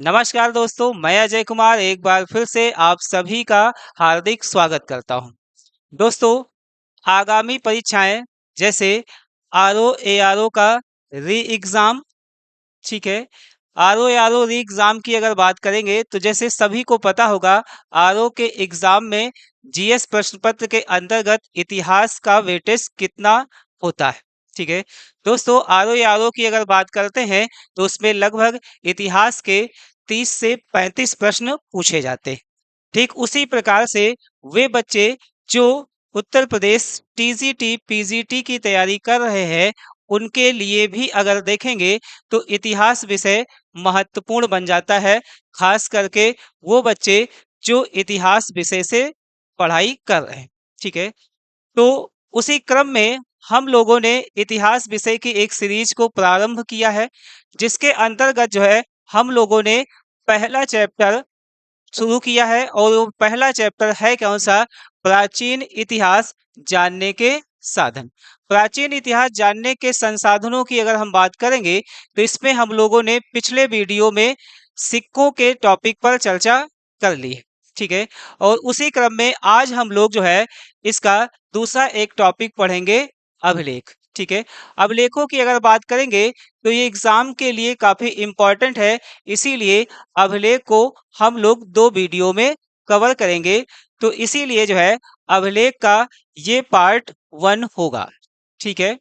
नमस्कार दोस्तों, मैं अजय कुमार एक बार फिर से आप सभी का हार्दिक स्वागत करता हूं। दोस्तों, आगामी परीक्षाएं जैसे आरओ एआरओ का री एग्जाम, ठीक है। आरओ एआरओ री एग्जाम की अगर बात करेंगे तो जैसे सभी को पता होगा, आरओ के एग्जाम में जीएस प्रश्न पत्र के अंतर्गत इतिहास का वेटेज कितना होता है, ठीक है। दोस्तों, आरओ एआरओ की अगर बात करते हैं तो उसमें लगभग इतिहास के 30 से 35 प्रश्न पूछे जाते हैं। ठीक उसी प्रकार से वे बच्चे जो उत्तर प्रदेश टीजीटी पीजीटी की तैयारी कर रहे हैं, उनके लिए भी अगर देखेंगे तो इतिहास विषय महत्वपूर्ण बन जाता है। खास करके वो बच्चे जो इतिहास विषय से पढ़ाई कर रहे हैं, ठीक है। तो उसी क्रम में हम लोगों ने इतिहास विषय की एक सीरीज को प्रारंभ किया है, जिसके अंतर्गत जो है हम लोगों ने पहला चैप्टर शुरू किया है। और वो पहला चैप्टर है कौन सा? प्राचीन इतिहास जानने के साधन। प्राचीन इतिहास जानने के संसाधनों की अगर हम बात करेंगे तो इसमें हम लोगों ने पिछले वीडियो में सिक्कों के टॉपिक पर चर्चा कर ली है, ठीक है। और उसी क्रम में आज हम लोग जो है इसका दूसरा एक टॉपिक पढ़ेंगे, अभिलेख, ठीक है। अभिलेखों की अगर बात करेंगे तो ये एग्जाम के लिए काफी इंपॉर्टेंट है, इसीलिए अभिलेख को हम लोग 2 वीडियो में कवर करेंगे। तो इसीलिए जो है अभिलेख का ये पार्ट 1 होगा, ठीक है।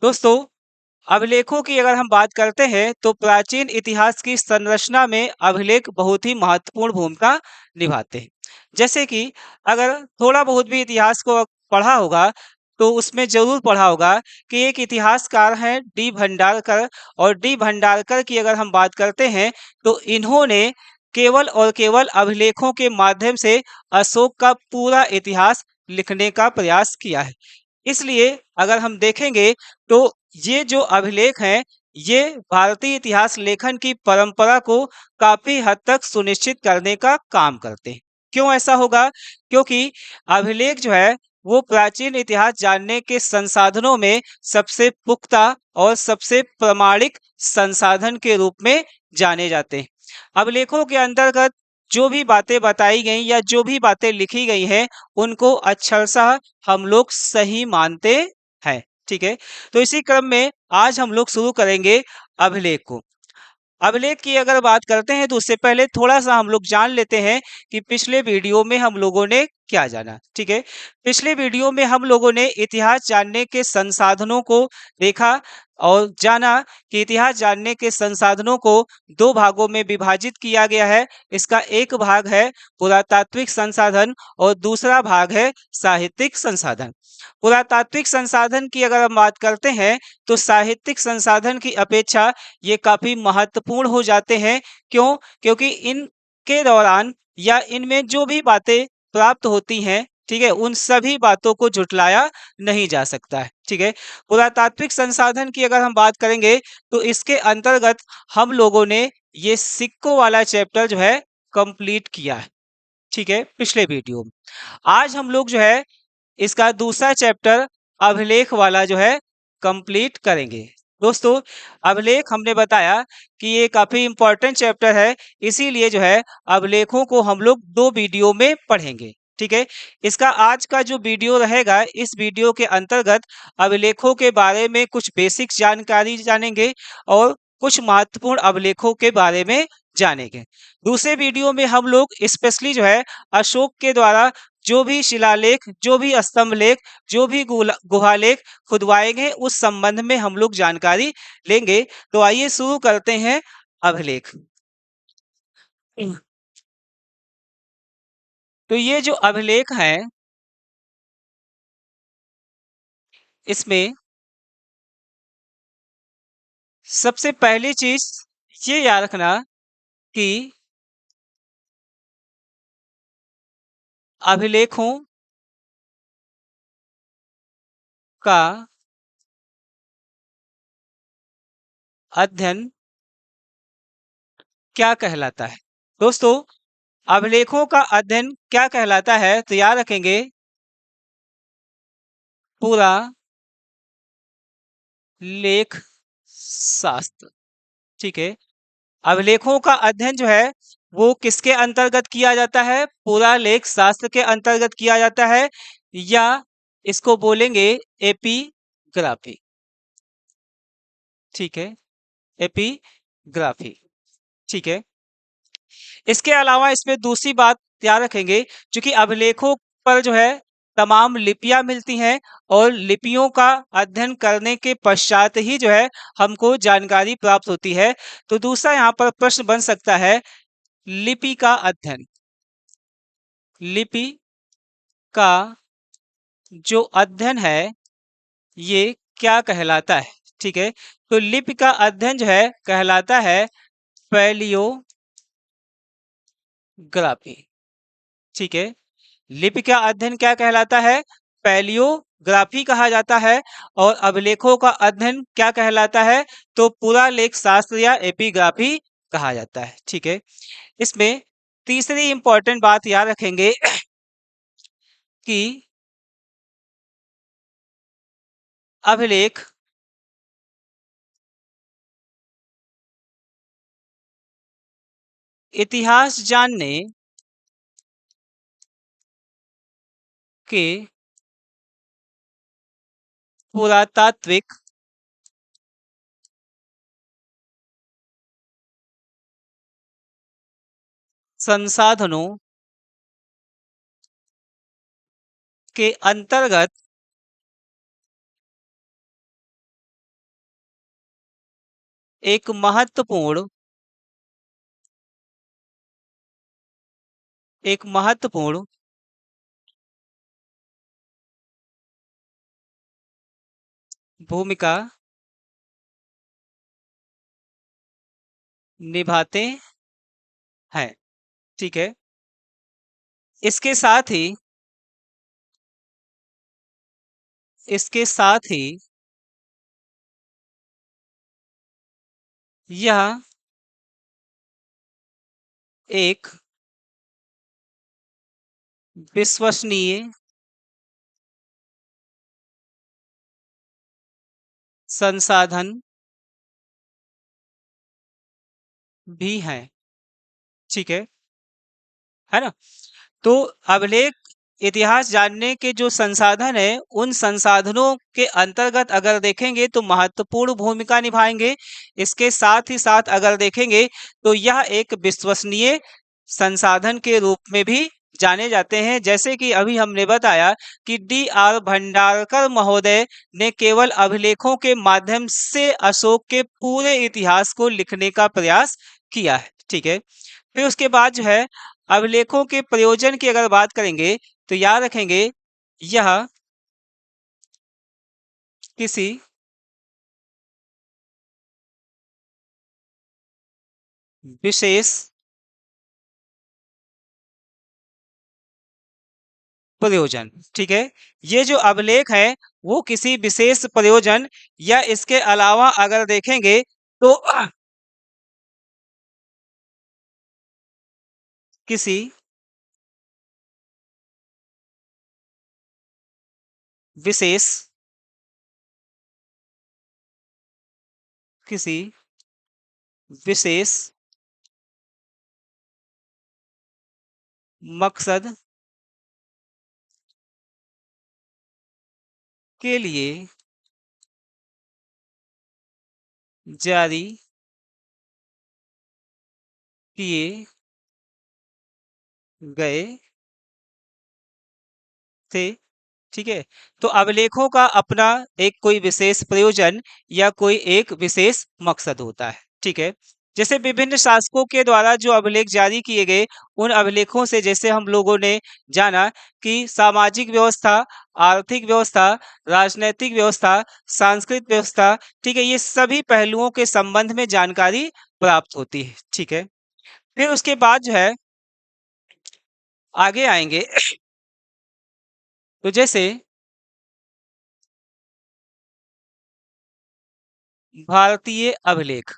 दोस्तों, अभिलेखों की अगर हम बात करते हैं तो प्राचीन इतिहास की संरचना में अभिलेख बहुत ही महत्वपूर्ण भूमिका निभाते हैं। जैसे कि अगर थोड़ा बहुत भी इतिहास को पढ़ा होगा तो उसमें जरूर पढ़ा होगा कि एक इतिहासकार हैं डी भंडारकर। और डी भंडारकर की अगर हम बात करते हैं तो इन्होंने केवल और केवल अभिलेखों के माध्यम से अशोक का पूरा इतिहास लिखने का प्रयास किया है। इसलिए अगर हम देखेंगे तो ये जो अभिलेख हैं, ये भारतीय इतिहास लेखन की परंपरा को काफी हद तक सुनिश्चित करने का काम करते हैं। क्यों ऐसा होगा? क्योंकि अभिलेख जो है वो प्राचीन इतिहास जानने के संसाधनों में सबसे पुख्ता और सबसे प्रामाणिक संसाधन के रूप में जाने जाते हैं। अभिलेखों के अंतर्गत जो भी बातें बताई गई या जो भी बातें लिखी गई हैं, उनको अक्षरशः हम लोग सही मानते हैं, ठीक है। तो इसी क्रम में आज हम लोग शुरू करेंगे अभिलेख को। अभिलेख की अगर बात करते हैं तो उससे पहले थोड़ा सा हम लोग जान लेते हैं कि पिछले वीडियो में हम लोगों ने क्या जाना, ठीक है। पिछले वीडियो में हम लोगों ने इतिहास जानने के संसाधनों को देखा और जाना कि इतिहास जानने के संसाधनों को 2 भागों में विभाजित किया गया है। इसका एक भाग है पुरातात्विक संसाधन और दूसरा भाग है साहित्यिक संसाधन। पुरातात्विक संसाधन की अगर हम बात करते हैं तो साहित्यिक संसाधन की अपेक्षा ये काफी महत्वपूर्ण हो जाते हैं। क्यों? क्योंकि इनके दौरान या इनमें जो भी बातें प्राप्त होती हैं, ठीक है, उन सभी बातों को झुटलाया नहीं जा सकता है, ठीक है। पुरातात्विक संसाधन की अगर हम बात करेंगे तो इसके अंतर्गत हम लोगों ने ये सिक्कों वाला चैप्टर जो है कंप्लीट किया है, ठीक है, पिछले वीडियो में। आज हम लोग जो है इसका दूसरा चैप्टर अभिलेख वाला जो है कंप्लीट करेंगे। दोस्तों, अभिलेख हमने बताया कि ये काफी इंपॉर्टेंट चैप्टर है, इसीलिए जो है अभिलेखों को हम लोग 2 वीडियो में पढ़ेंगे, ठीक है। इसका आज का जो वीडियो रहेगा, इस वीडियो के अंतर्गत अभिलेखों के बारे में कुछ बेसिक जानकारी जानेंगे और कुछ महत्वपूर्ण अभिलेखों के बारे में जानेंगे। दूसरे वीडियो में हम लोग स्पेशली जो है अशोक के द्वारा जो भी शिलालेख, जो भी स्तंभ लेख, जो भी गुहालेख खुदवाए गए, उस संबंध में हम लोग जानकारी लेंगे। तो आइए शुरू करते हैं अभिलेख। तो ये जो अभिलेख हैं, इसमें सबसे पहली चीज ये याद रखना कि अभिलेखों का अध्ययन क्या कहलाता है। दोस्तों, अभिलेखों का अध्ययन क्या कहलाता है तो याद रखेंगे, पूरा लेख शास्त्र, ठीक है। अभिलेखों का अध्ययन जो है वो किसके अंतर्गत किया जाता है? पुरालेख शास्त्र के अंतर्गत किया जाता है, या इसको बोलेंगे एपिग्राफी। ठीक है, एपिग्राफी। ठीक है। इसके अलावा इसमें दूसरी बात याद रखेंगे, क्योंकि अभिलेखों पर जो है तमाम लिपियां मिलती हैं, और लिपियों का अध्ययन करने के पश्चात ही जो है हमको जानकारी प्राप्त होती है। तो दूसरा यहाँ पर प्रश्न बन सकता है, लिपि का अध्ययन, लिपि का जो अध्ययन है ये क्या कहलाता है? ठीक है, तो लिपि का अध्ययन जो है कहलाता है पैलियोग्राफी। ठीक है, लिपि का अध्ययन क्या कहलाता है? पैलियोग्राफी कहा जाता है। और अभिलेखों का अध्ययन क्या कहलाता है? तो पुरालेख शास्त्र या एपिग्राफी कहा जाता है। ठीक है, इसमें तीसरी इंपॉर्टेंट बात याद रखेंगे कि अभिलेख इतिहास जानने के पुरातात्विक संसाधनों के अंतर्गत एक महत्वपूर्ण भूमिका निभाते हैं। ठीक है, इसके साथ ही इसके साथ ही यह एक विश्वसनीय संसाधन भी है। ठीक है ना? तो अभिलेख इतिहास जानने के जो संसाधन है, उन संसाधनों के अंतर्गत अगर देखेंगे तो महत्वपूर्ण भूमिका निभाएंगे। इसके साथ ही साथ अगर देखेंगे तो यह एक विश्वसनीय संसाधन के रूप में भी जाने जाते हैं। जैसे कि अभी हमने बताया कि D.R. भंडारकर महोदय ने केवल अभिलेखों के माध्यम से अशोक के पूरे इतिहास को लिखने का प्रयास किया है। ठीक है, फिर उसके बाद जो है अभिलेखों के प्रयोजन की अगर बात करेंगे तो याद रखेंगे, यह किसी विशेष प्रयोजन, ठीक है, ये जो अभिलेख है वो किसी विशेष प्रयोजन या इसके अलावा अगर देखेंगे तो किसी विशेष किसी विशेष मकसद के लिए जारी किए गए थे। ठीक है, तो अभिलेखों का अपना एक कोई विशेष प्रयोजन या कोई एक विशेष मकसद होता है। ठीक है, जैसे विभिन्न शासकों के द्वारा जो अभिलेख जारी किए गए, उन अभिलेखों से जैसे हम लोगों ने जाना कि सामाजिक व्यवस्था, आर्थिक व्यवस्था, राजनैतिक व्यवस्था, सांस्कृतिक व्यवस्था, ठीक है, ये सभी पहलुओं के संबंध में जानकारी प्राप्त होती है। ठीक है, फिर उसके बाद जो है आगे आएंगे तो जैसे भारतीय अभिलेख,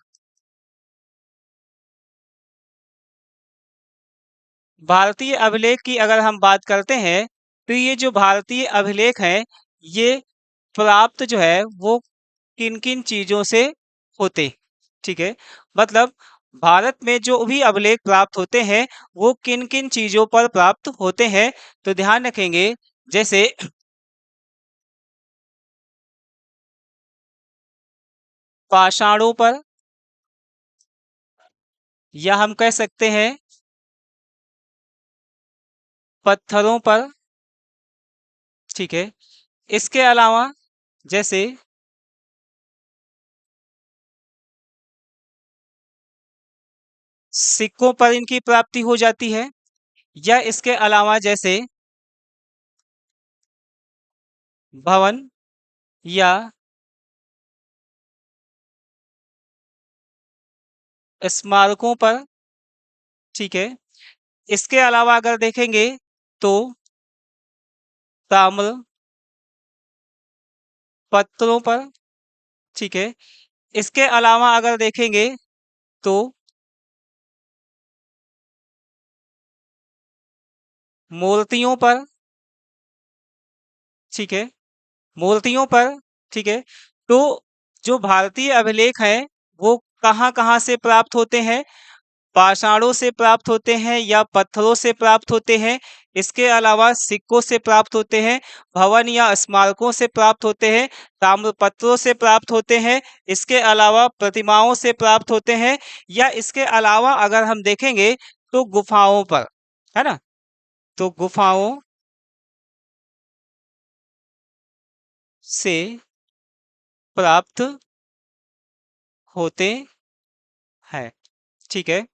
भारतीय अभिलेख की अगर हम बात करते हैं तो ये जो भारतीय अभिलेख हैं ये प्राप्त जो है वो किन किन चीजों से होते, ठीक है, मतलब भारत में जो भी अभिलेख प्राप्त होते हैं वो किन किन चीजों पर प्राप्त होते हैं, तो ध्यान रखेंगे जैसे पाषाणों पर, या हम कह सकते हैं पत्थरों पर। ठीक है, इसके अलावा जैसे सिक्कों पर इनकी प्राप्ति हो जाती है, या इसके अलावा जैसे भवन या स्मारकों पर। ठीक है, इसके अलावा अगर देखेंगे तो ताम्र पत्रों पर। ठीक है, इसके अलावा अगर देखेंगे तो मूर्तियों पर। ठीक है, मूर्तियों पर। ठीक है, तो जो भारतीय अभिलेख हैं वो कहाँ-कहाँ से प्राप्त होते हैं? पाषाणों से प्राप्त होते हैं या पत्थरों से प्राप्त होते हैं। इसके अलावा सिक्कों से प्राप्त होते हैं, भवन या स्मारकों से प्राप्त होते हैं, ताम्रपत्रों से प्राप्त होते हैं, इसके अलावा प्रतिमाओं से प्राप्त होते हैं, या इसके अलावा अगर हम देखेंगे तो गुफाओं पर, है ना? तो गुफाओं से प्राप्त होते हैं। ठीक है,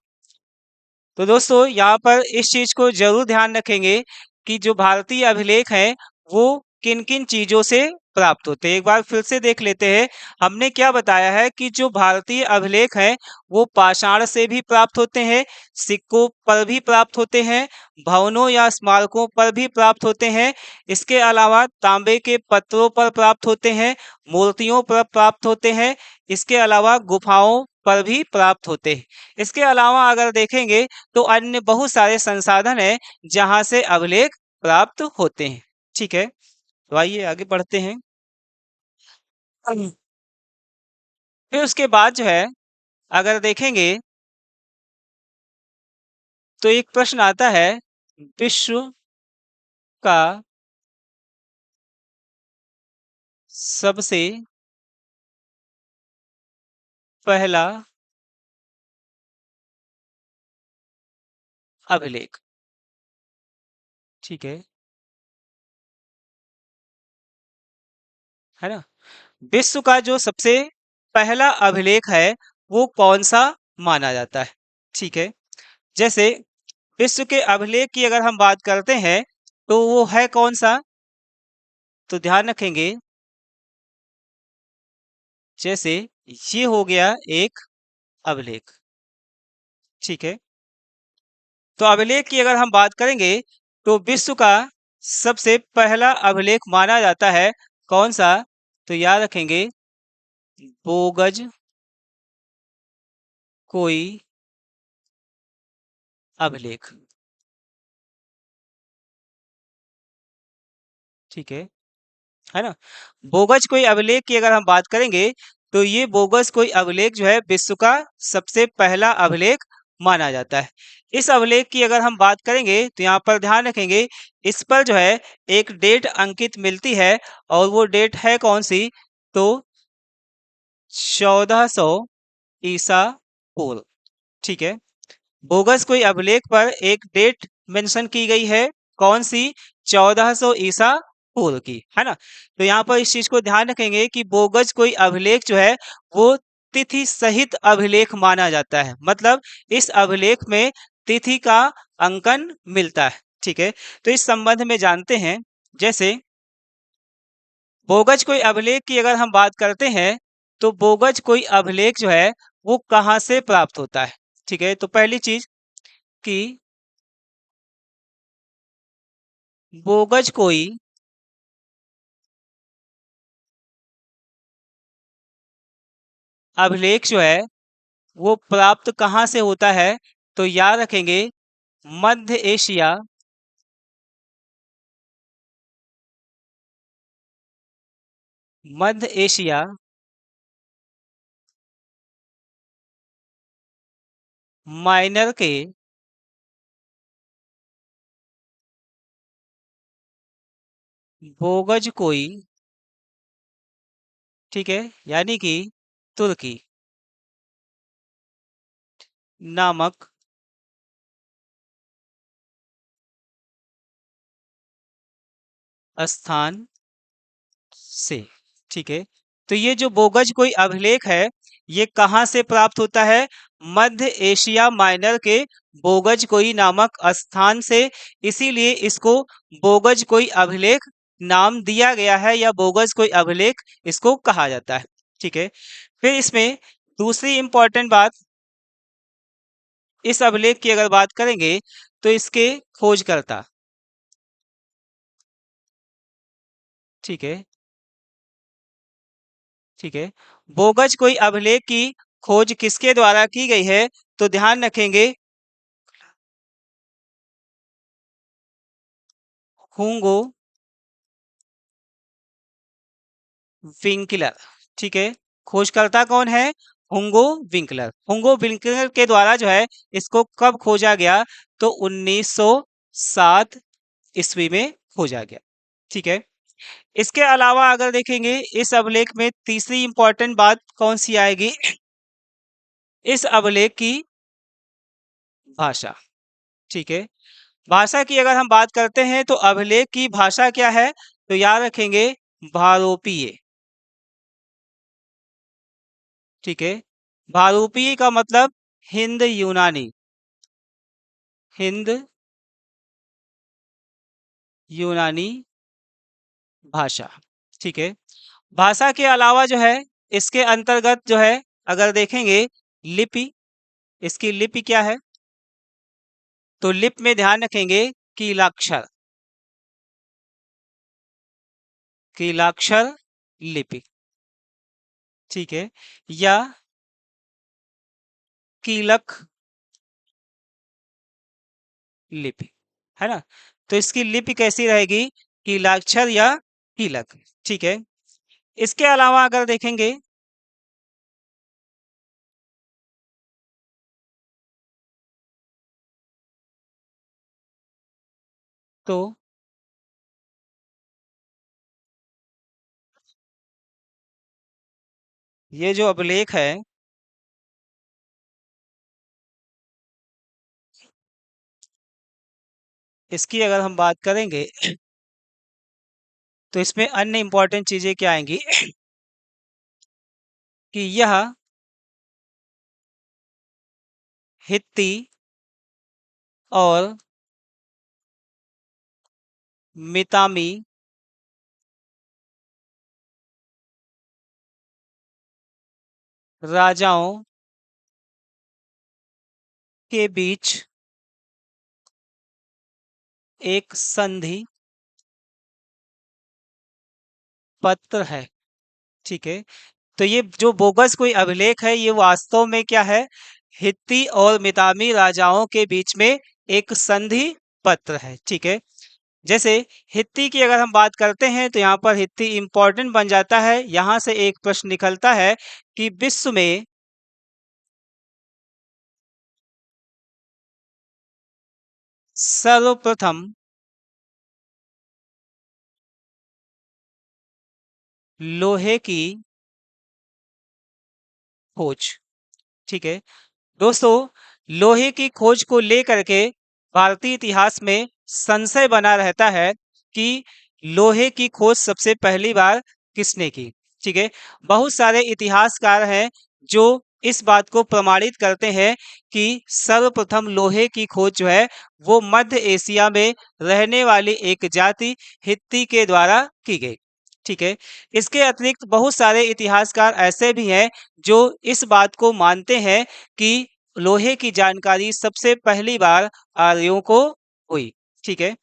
तो दोस्तों यहाँ पर इस चीज को जरूर ध्यान रखेंगे कि जो भारतीय अभिलेख हैं वो किन किन चीजों से प्राप्त होते हैं। एक बार फिर से देख लेते हैं। हमने क्या बताया है कि जो भारतीय अभिलेख हैं वो पाषाण से भी प्राप्त होते हैं, सिक्कों पर भी प्राप्त होते हैं, भवनों या स्मारकों पर भी प्राप्त होते हैं, इसके अलावा तांबे के पत्रों पर प्राप्त होते हैं, मूर्तियों पर प्राप्त होते हैं, इसके अलावा गुफाओं पर भी प्राप्त होते हैं। इसके अलावा अगर देखेंगे तो अन्य बहुत सारे संसाधन हैं जहां से अभिलेख प्राप्त होते हैं। ठीक है, तो आइए आगे बढ़ते हैं। फिर उसके बाद जो है अगर देखेंगे तो एक प्रश्न आता है, विश्व का सबसे पहला अभिलेख। ठीक है ना? विश्व का जो सबसे पहला अभिलेख है वो कौन सा माना जाता है? ठीक है, जैसे विश्व के अभिलेख की अगर हम बात करते हैं तो वो है कौन सा, तो ध्यान रखेंगे जैसे ये हो गया एक अभिलेख। ठीक है, तो अभिलेख की अगर हम बात करेंगे तो विश्व का सबसे पहला अभिलेख माना जाता है कौन सा, तो याद रखेंगे बोगज कोई अभिलेख। ठीक है ना? बोगस कोई अभिलेख की अगर हम बात करेंगे तो ये बोगस कोई अभिलेख जो है विश्व का सबसे पहला अभिलेख माना जाता है। इस अभिलेख की अगर हम बात करेंगे तो यहाँ पर ध्यान रखेंगे इस पर जो है एक डेट अंकित मिलती है, और वो डेट है कौन सी, तो 1400 ईसा पूर्व। ठीक है, बोगस कोई अभिलेख पर एक डेट मेंशन की गई है, कौन सी, 1400 ईसा पूर्व की, है ना? तो यहाँ पर इस चीज को ध्यान रखेंगे कि बोगस कोई अभिलेख जो है वो तिथि सहित अभिलेख माना जाता है, मतलब इस अभिलेख में तिथि का अंकन मिलता है। ठीक है, तो इस संबंध में जानते हैं जैसे बोगज कोई अभिलेख की अगर हम बात करते हैं तो बोगज कोई अभिलेख जो है वो कहाँ से प्राप्त होता है। ठीक है, तो पहली चीज कि बोगज कोई अभिलेख जो है वो प्राप्त कहाँ से होता है, तो याद रखेंगे मध्य एशिया, मध्य एशिया माइनर के बोगज कोई, ठीक है, यानी कि तुर्की नामक स्थान से, ठीक है। तो ये जो बोगज कोई अभिलेख है, ये कहाँ से प्राप्त होता है? मध्य एशिया माइनर के बोगज कोई नामक स्थान से। इसीलिए इसको बोगज कोई अभिलेख नाम दिया गया है, या बोगज कोई अभिलेख इसको कहा जाता है, ठीक है। फिर इसमें दूसरी इंपॉर्टेंट बात, इस अभिलेख की अगर बात करेंगे तो इसके खोजकर्ता, ठीक है, ठीक है। बोगज कोई अभिलेख की खोज किसके द्वारा की गई है? तो ध्यान रखेंगे, हुंगो विंकलर, ठीक है। खोजकर्ता कौन है? हुंगो विंकलर। हुंगो विंकलर के द्वारा जो है इसको कब खोजा गया? तो 1907 ईस्वी में खोजा गया, ठीक है। इसके अलावा अगर देखेंगे इस अभिलेख में तीसरी इंपॉर्टेंट बात कौन सी आएगी? इस अभिलेख की भाषा, ठीक है। भाषा की अगर हम बात करते हैं तो अभिलेख की भाषा क्या है? तो याद रखेंगे, भारोपीय, ठीक है। भारोपीय का मतलब हिंद यूनानी, हिंद यूनानी भाषा, ठीक है। भाषा के अलावा जो है इसके अंतर्गत जो है अगर देखेंगे लिपि, इसकी लिपि क्या है? तो लिपि में ध्यान रखेंगे कीलाक्षर, कीलाक्षर लिपि, ठीक है, या कीलक लिपि, है ना। तो इसकी लिपि कैसी रहेगी? कीलाक्षर या कीलक, ठीक है। इसके अलावा अगर देखेंगे तो ये जो अभिलेख है, इसकी अगर हम बात करेंगे तो इसमें अन्य इंपॉर्टेंट चीजें क्या आएंगी? कि यह हित्ती और मितामी राजाओं के बीच एक संधि पत्र है, ठीक है। तो ये जो बोगस कोई अभिलेख है, ये वास्तव में क्या है? हित्ती और मितामी राजाओं के बीच में एक संधि पत्र है, ठीक है। जैसे हित्ती की अगर हम बात करते हैं तो यहाँ पर हित्ती इंपॉर्टेंट बन जाता है। यहाँ से एक प्रश्न निकलता है कि विश्व में सर्वप्रथम लोहे की खोज, ठीक है। दोस्तों, लोहे की खोज को लेकर के भारतीय इतिहास में संशय बना रहता है कि लोहे की खोज सबसे पहली बार किसने की, ठीक है। बहुत सारे इतिहासकार हैं जो इस बात को प्रमाणित करते हैं कि सर्वप्रथम लोहे की खोज जो है वो मध्य एशिया में रहने वाली एक जाति हित्ती के द्वारा की गई, ठीक है। इसके अतिरिक्त बहुत सारे इतिहासकार ऐसे भी हैं जो इस बात को मानते हैं कि लोहे की जानकारी सबसे पहली बार आर्यों को हुई, ठीक है।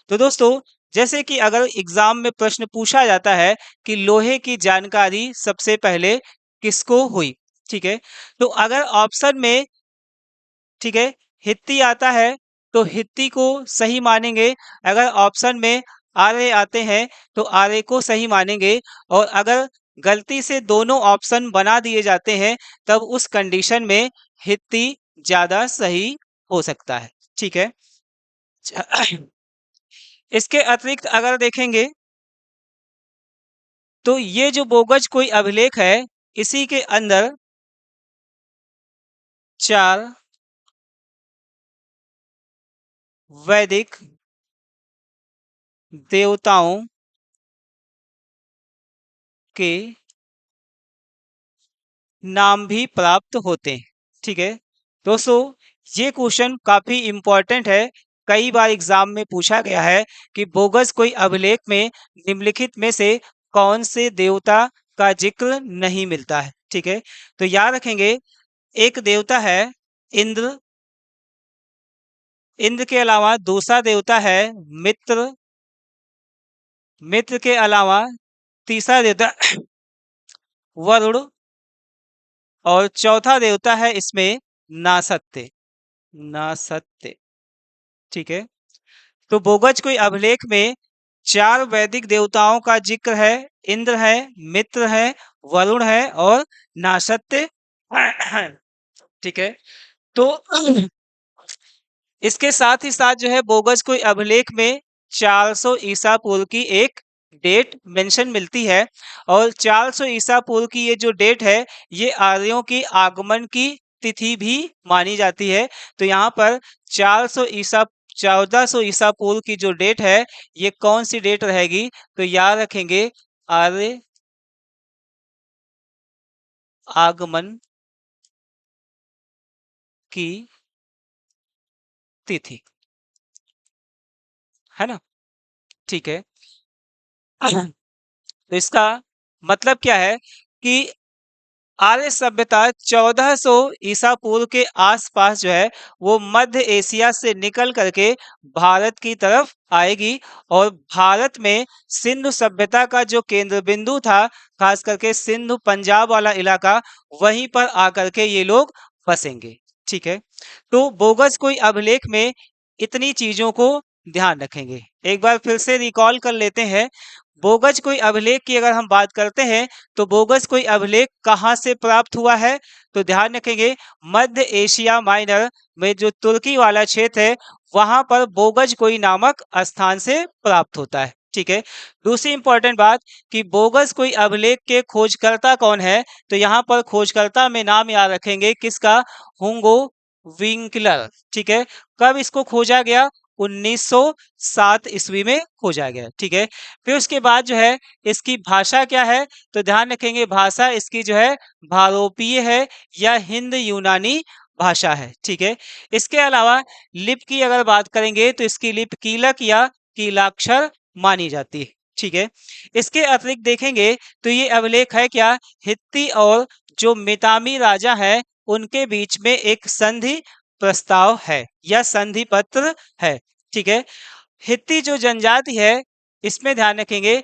तो दोस्तों, जैसे कि अगर एग्जाम में प्रश्न पूछा जाता है कि लोहे की जानकारी सबसे पहले किसको हुई, ठीक है, तो अगर ऑप्शन में, ठीक है, हित्ती आता है तो हित्ती को सही मानेंगे। अगर ऑप्शन में आर्य आते हैं तो आर्य को सही मानेंगे। और अगर गलती से दोनों ऑप्शन बना दिए जाते हैं तब उस कंडीशन में हित्ती ज्यादा सही हो सकता है। ठीक है। इसके अतिरिक्त अगर देखेंगे तो ये जो बोगस कोई अभिलेख है, इसी के अंदर चार वैदिक देवताओं के नाम भी प्राप्त होते हैं। ठीक है दोस्तों, ये क्वेश्चन काफी इंपॉर्टेंट है। कई बार एग्जाम में पूछा गया है कि बोगस कोई अभिलेख में निम्नलिखित में से कौन से देवता का जिक्र नहीं मिलता है। ठीक है, तो याद रखेंगे, एक देवता है इंद्र, इंद्र के अलावा दूसरा देवता है मित्र, मित्र के अलावा तीसरा देवता वरुण, और चौथा देवता है इसमें नासत्य, नासत्य। ठीक है, तो बोगज कोई अभिलेख में चार वैदिक देवताओं का जिक्र है। इंद्र है, मित्र है, वरुण है और नासत्य। ठीक है, तो इसके साथ ही साथ जो है बोगस कोई अभिलेख में 400 ईसा पूर्व की एक डेट मेंशन मिलती है, और 400 ईसा पूर्व की ये जो डेट है, ये आर्यों की आगमन की तिथि भी मानी जाती है। तो यहाँ पर 400 ईसा 1400 ईसा पूर्व की जो डेट है, ये कौन सी डेट रहेगी? तो याद रखेंगे, आर्य आगमन की तिथि, है ना? ठीक है। तो इसका मतलब क्या है कि आर्य सभ्यता 1400 ईसा पूर्व के आसपास जो है वो मध्य एशिया से निकल करके भारत की तरफ आएगी, और भारत में सिंधु सभ्यता का जो केंद्र बिंदु था, खास करके सिंधु पंजाब वाला इलाका, वहीं पर आकर के ये लोग बसेंगे। ठीक है, तो बोगस कोई अभिलेख में इतनी चीजों को ध्यान रखेंगे। एक बार फिर से रिकॉल कर लेते हैं, बोगस कोई अभिलेख की अगर हम बात करते हैं तो बोगस कोई अभिलेख कहाँ से प्राप्त हुआ है? तो ध्यान रखेंगे, मध्य एशिया माइनर में जो तुर्की वाला क्षेत्र है, वहां पर बोगज कोई नामक स्थान से प्राप्त होता है। ठीक है, दूसरी इंपॉर्टेंट बात कि बोगस कोई अभिलेख के खोजकर्ता कौन है? तो यहाँ पर खोजकर्ता में नाम याद रखेंगे किसका? हुंगो विंकलर। ठीक है, कब इसको खोजा गया? 1907 ईस्वी में खोजा गया। ठीक है, फिर उसके बाद जो है इसकी भाषा क्या है? तो ध्यान रखेंगे, भाषा इसकी जो है भारोपीय है या हिंद यूनानी भाषा है। ठीक है, इसके अलावा लिपि की अगर बात करेंगे तो इसकी लिपि कीलक या कीलाक्षर मानी जाती है। ठीक है, इसके अतिरिक्त देखेंगे तो ये अभिलेख है क्या? हित्ती और जो मितामी राजा है, उनके बीच में एक संधि प्रस्ताव है या संधि पत्र है। ठीक है, हित्ती जो जनजाति है, इसमें ध्यान रखेंगे,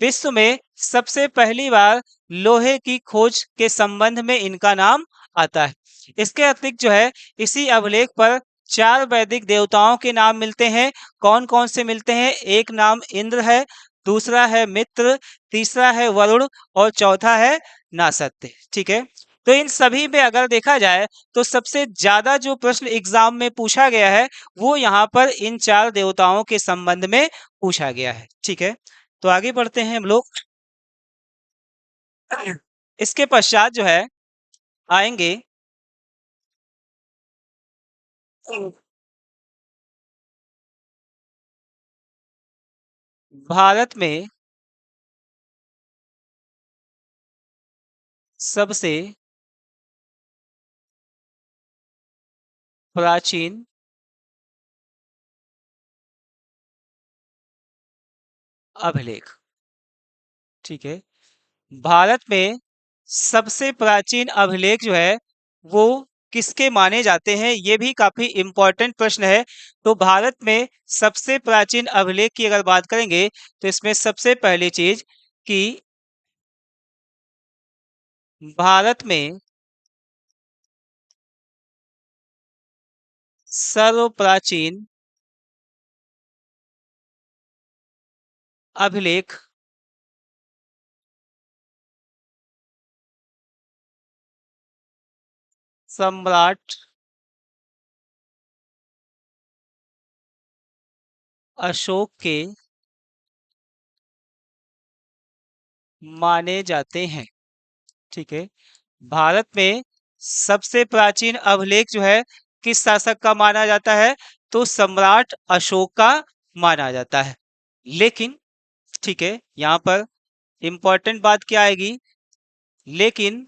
विश्व में सबसे पहली बार लोहे की खोज के संबंध में इनका नाम आता है। इसके अतिरिक्त जो है इसी अभिलेख पर चार वैदिक देवताओं के नाम मिलते हैं। कौन कौन से मिलते हैं? एक नाम इंद्र है, दूसरा है मित्र, तीसरा है वरुण और चौथा है नासत्य। ठीक है, तो इन सभी में अगर देखा जाए तो सबसे ज्यादा जो प्रश्न एग्जाम में पूछा गया है, वो यहाँ पर इन चार देवताओं के संबंध में पूछा गया है। ठीक है, तो आगे बढ़ते हैं हम लोग। इसके पश्चात जो है आएंगे भारत में सबसे प्राचीन अभिलेख। ठीक है, भारत में सबसे प्राचीन अभिलेख जो है वो किसके माने जाते हैं? ये भी काफी इंपॉर्टेंट प्रश्न है। तो भारत में सबसे प्राचीन अभिलेख की अगर बात करेंगे तो इसमें सबसे पहली चीज कि भारत में सर्वप्राचीन अभिलेख सम्राट अशोक के माने जाते हैं। ठीक है। भारत में सबसे प्राचीन अभिलेख जो है किस शासक का माना जाता है? तो सम्राट अशोक का माना जाता है। लेकिन ठीक है, यहाँ पर इंपॉर्टेंट बात क्या आएगी? लेकिन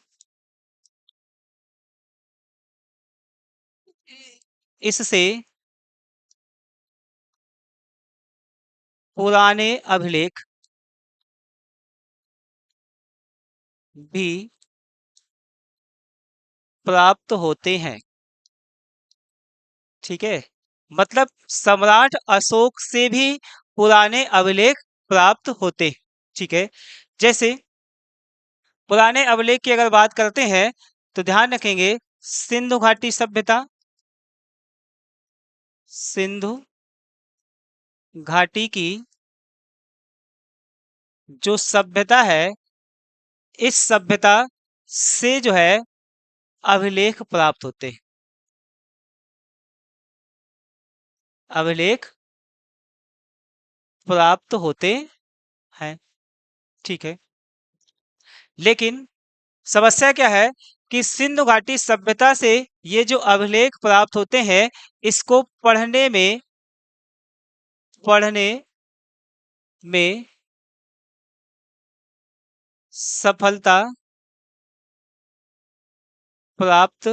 इससे पुराने अभिलेख भी प्राप्त होते हैं। ठीक है, मतलब सम्राट अशोक से भी पुराने अभिलेख प्राप्त होते। ठीक है, जैसे पुराने अभिलेख की अगर बात करते हैं तो ध्यान रखेंगे सिंधु घाटी सभ्यता, सिंधु घाटी की जो सभ्यता है, इस सभ्यता से जो है अभिलेख प्राप्त होते, अभिलेख प्राप्त होते हैं। ठीक है, लेकिन समस्या क्या है कि सिंधु घाटी सभ्यता से ये जो अभिलेख प्राप्त होते हैं, इसको पढ़ने में सफलता प्राप्त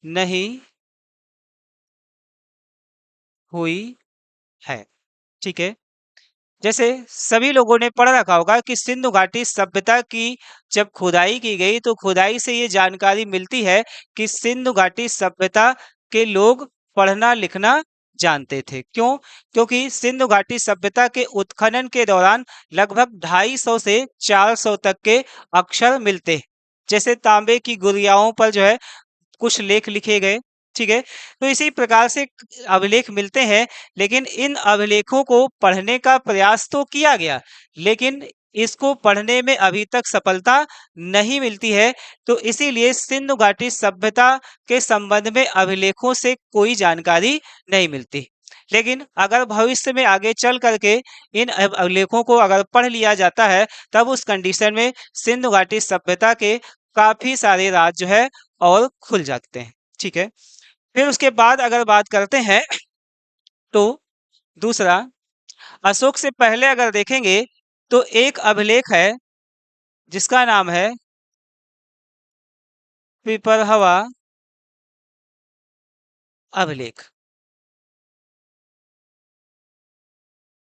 नहीं हुई है। ठीक है, जैसे सभी लोगों ने पढ़ रखा होगा कि सिंधु घाटी सभ्यता की जब खुदाई की गई तो खुदाई से ये जानकारी मिलती है कि सिंधु घाटी सभ्यता के लोग पढ़ना लिखना जानते थे। क्यों? क्योंकि सिंधु घाटी सभ्यता के उत्खनन के दौरान लगभग 250 से 400 तक के अक्षर मिलते, जैसे तांबे की गुड़ियाओं पर जो है कुछ लेख लिखे गए। ठीक है, तो इसी प्रकार से अभिलेख मिलते हैं, लेकिन इन अभिलेखों को पढ़ने का प्रयास तो किया गया, लेकिन इसको पढ़ने में अभी तक सफलता नहीं मिलती है। तो इसीलिए सिंधु घाटी सभ्यता के संबंध में अभिलेखों से कोई जानकारी नहीं मिलती। लेकिन अगर भविष्य में आगे चल करके इन अभिलेखों को अगर पढ़ लिया जाता है, तब उस कंडीशन में सिंधु घाटी सभ्यता के काफी सारे राज जो है और खुल जाते हैं। ठीक है, फिर उसके बाद अगर बात करते हैं तो दूसरा, अशोक से पहले अगर देखेंगे तो एक अभिलेख है जिसका नाम है पिपरहवा अभिलेख।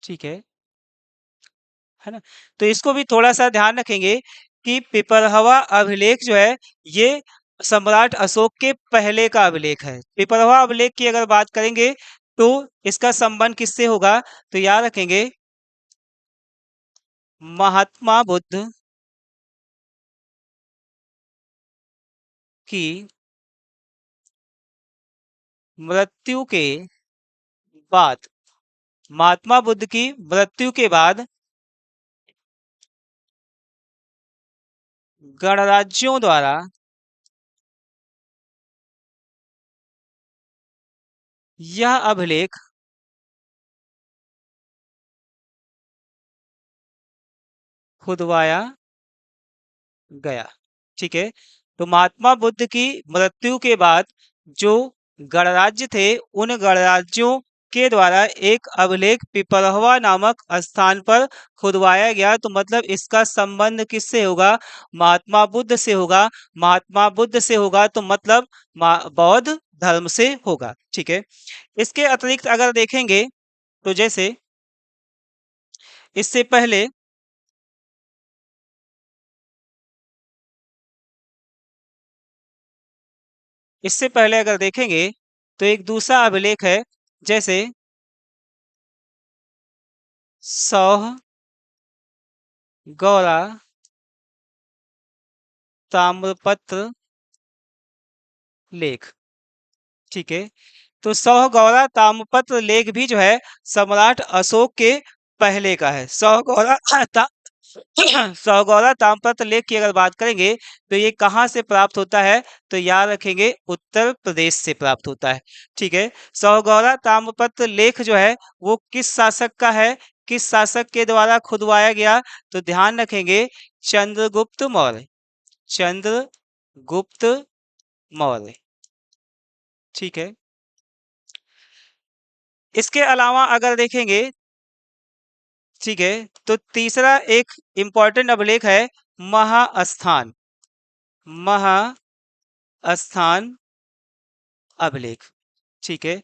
ठीक है ना? तो इसको भी थोड़ा सा ध्यान रखेंगे कि पिपरहवा अभिलेख जो है ये सम्राट अशोक के पहले का अभिलेख है। पिपरहवा अभिलेख की अगर बात करेंगे तो इसका संबंध किससे होगा? तो याद रखेंगे महात्मा बुद्ध की मृत्यु के बाद, महात्मा बुद्ध की मृत्यु के बाद गणराज्यों द्वारा यह अभिलेख खुदवाया गया। ठीक है, तो महात्मा बुद्ध की मृत्यु के बाद जो गणराज्य थे, उन गणराज्यों के द्वारा एक अभिलेख पिपरहवा नामक स्थान पर खुदवाया गया। तो मतलब इसका संबंध किससे होगा? महात्मा बुद्ध से होगा। महात्मा बुद्ध से होगा तो मतलब बौद्ध धर्म से होगा। ठीक है, इसके अतिरिक्त अगर देखेंगे तो जैसे इससे पहले अगर देखेंगे तो एक दूसरा अभिलेख है, जैसे सौह गौरा ताम्रपत्र लेख। ठीक है, तो सौह गौरा ताम्रपत्र लेख भी जो है सम्राट अशोक के पहले का है। सौह गौरा सौगौरा ताम्रपत्र लेख की अगर बात करेंगे तो ये कहाँ से प्राप्त होता है, तो याद रखेंगे उत्तर प्रदेश से प्राप्त होता है। ठीक है, सौगौरा ताम्रपत्र लेख जो है वो किस शासक का है, किस शासक के द्वारा खुदवाया गया, तो ध्यान रखेंगे चंद्रगुप्त मौर्य, चंद्रगुप्त मौर्य। ठीक है, इसके अलावा अगर देखेंगे, ठीक है, तो तीसरा एक इंपॉर्टेंट अभिलेख है महास्थान, महास्थान अभिलेख। ठीक है,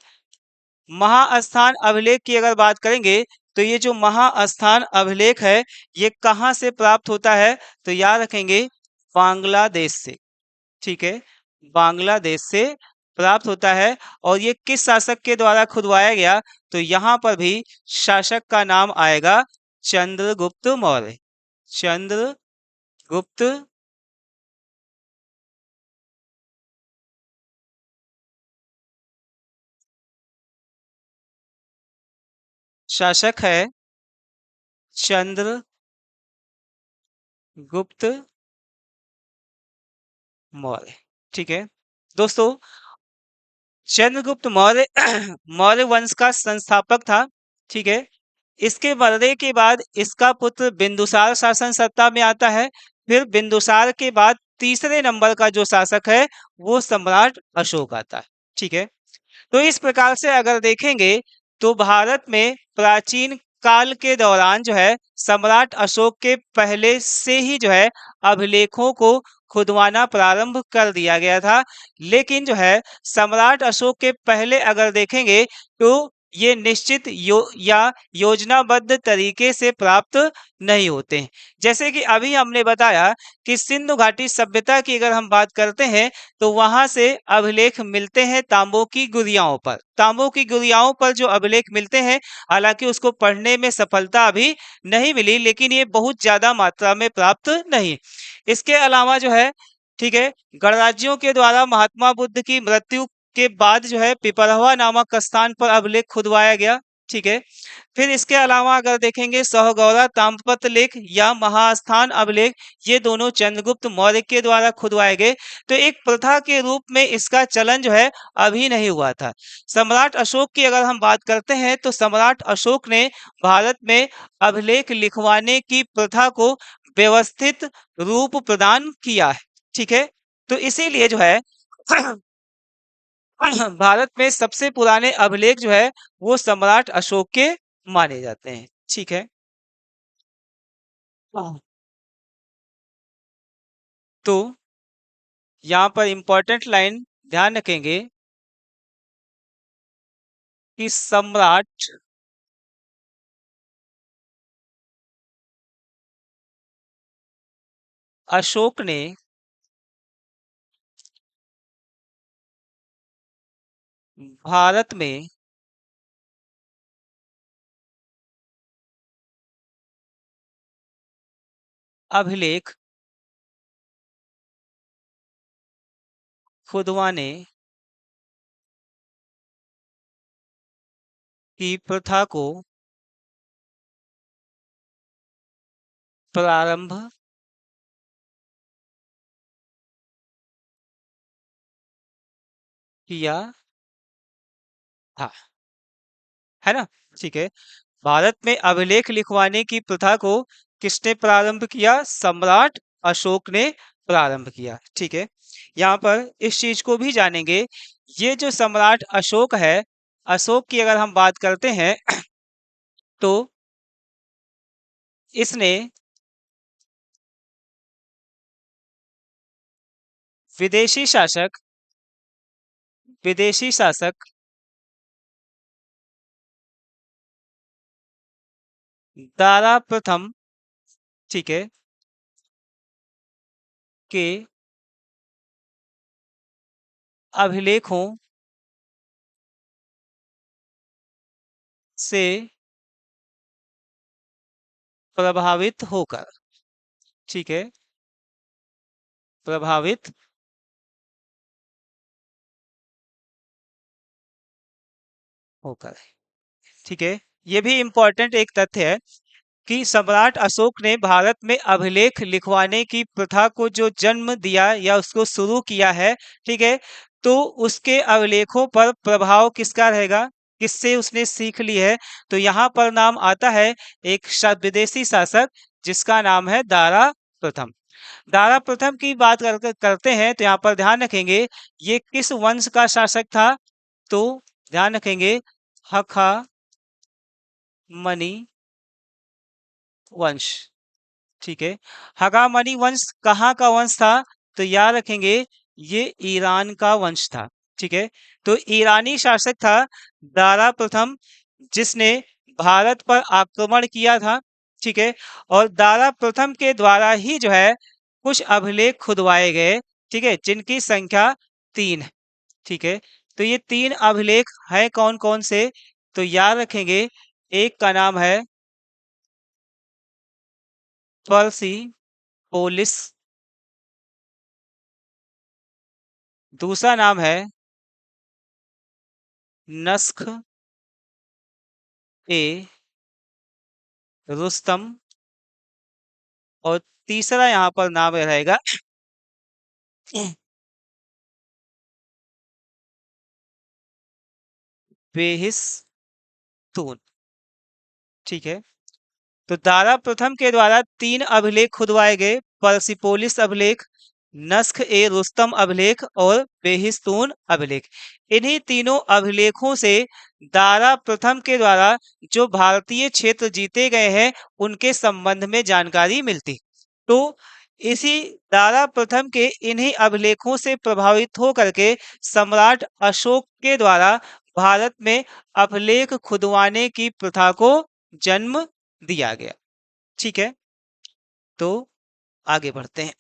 महास्थान अभिलेख की अगर बात करेंगे तो ये जो महास्थान अभिलेख है ये कहाँ से प्राप्त होता है, तो याद रखेंगे बांग्लादेश से। ठीक है, बांग्लादेश से प्राप्त होता है। और ये किस शासक के द्वारा खुदवाया गया, तो यहाँ पर भी शासक का नाम आएगा चंद्रगुप्त मौर्य, चंद्रगुप्त शासक है चंद्रगुप्त मौर्य। ठीक है दोस्तों, चंद्रगुप्त मौर्य मौर्य वंश का संस्थापक था। ठीक है, इसके मरने के बाद इसका पुत्र बिंदुसार शासन सत्ता में आता है। फिर बिंदुसार के बाद तीसरे नंबर का जो शासक है वो सम्राट अशोक आता है। ठीक है, तो इस प्रकार से अगर देखेंगे तो भारत में प्राचीन काल के दौरान जो है सम्राट अशोक के पहले से ही जो है अभिलेखों को खुदवाना प्रारंभ कर दिया गया था। लेकिन जो है सम्राट अशोक के पहले अगर देखेंगे तो ये निश्चित या योजनाबद्ध तरीके से प्राप्त नहीं होते हैं। जैसे कि अभी हमने बताया कि सिंधु घाटी सभ्यता की अगर हम बात करते हैं तो वहां से अभिलेख मिलते हैं तांबों की गुड़ियाओं पर, तांबों की गुड़ियाओं पर जो अभिलेख मिलते हैं, हालांकि उसको पढ़ने में सफलता अभी नहीं मिली लेकिन ये बहुत ज्यादा मात्रा में प्राप्त नहीं। इसके अलावा जो है, ठीक है, गणराज्यों के द्वारा महात्मा बुद्ध की मृत्यु के बाद जो है पिपरहवा नामक स्थान पर अभिलेख खुदवाया गया। ठीक है, फिर इसके अलावा अगर देखेंगे सहगौरा ताम्रपत्र लेख या महास्थान अभिलेख, ये दोनों चंद्रगुप्त मौर्य के द्वारा खुदवाए गए। तो एक प्रथा के रूप में इसका चलन जो है अभी नहीं हुआ था। सम्राट अशोक की अगर हम बात करते हैं तो सम्राट अशोक ने भारत में अभिलेख लिखवाने की प्रथा को व्यवस्थित रूप प्रदान किया है। ठीक है, तो इसीलिए जो है भारत में सबसे पुराने अभिलेख जो है वो सम्राट अशोक के माने जाते हैं। ठीक है, हाँ। तो यहाँ पर इंपॉर्टेंट लाइन ध्यान रखेंगे कि सम्राट अशोक ने भारत में अभिलेख खुदवाने की प्रथा को प्रारंभ किया था, है ना। ठीक है, भारत में अभिलेख लिखवाने की प्रथा को किसने प्रारंभ किया, सम्राट अशोक ने प्रारंभ किया। ठीक है, यहाँ पर इस चीज को भी जानेंगे, ये जो सम्राट अशोक है, अशोक की अगर हम बात करते हैं तो इसने विदेशी शासक, विदेशी शासक दारा प्रथम, ठीक है, के अभिलेखों से प्रभावित होकर, ठीक है, प्रभावित होकर, ठीक है, ये भी इंपॉर्टेंट एक तथ्य है कि सम्राट अशोक ने भारत में अभिलेख लिखवाने की प्रथा को जो जन्म दिया या उसको शुरू किया है, ठीक है, तो उसके अभिलेखों पर प्रभाव किसका रहेगा, किससे उसने सीख ली है। तो यहाँ पर नाम आता है एक विदेशी शासक जिसका नाम है दारा प्रथम। दारा प्रथम की बात करते हैं तो यहाँ पर ध्यान रखेंगे ये किस वंश का शासक था। तो ध्यान रखेंगे हखा मनी वंश, ठीक है। हगामनी वंश कहाँ का वंश था, तो याद रखेंगे ये ईरान का वंश था, ठीक है। तो ईरानी शासक था दारा प्रथम जिसने भारत पर आक्रमण किया था, ठीक है। और दारा प्रथम के द्वारा ही जो है कुछ अभिलेख खुदवाए गए, ठीक है, जिनकी संख्या 3 है, ठीक है। तो ये 3 अभिलेख हैं कौन कौन से, तो याद रखेंगे एक का नाम है पर्सी पोलिस, दूसरा नाम है नस्ख ए रुस्तम, और तीसरा यहाँ पर नाम रहेगा बेहिस्तून, ठीक है। तो दारा प्रथम के द्वारा 3 अभिलेख खुदवाए गए, पर्सिपोलिस अभिलेख, नस्ख ए रुस्तम अभिलेख और बेहिस्तून अभिलेख। इन्हीं तीनों अभिलेखों से दारा प्रथम के द्वारा जो भारतीय क्षेत्र जीते गए हैं उनके संबंध में जानकारी मिलती। तो इसी दारा प्रथम के इन्हीं अभिलेखों से प्रभावित होकर के सम्राट अशोक के द्वारा भारत में अभिलेख खुदवाने की प्रथा को जन्म दिया गया, ठीक है। तो आगे बढ़ते हैं।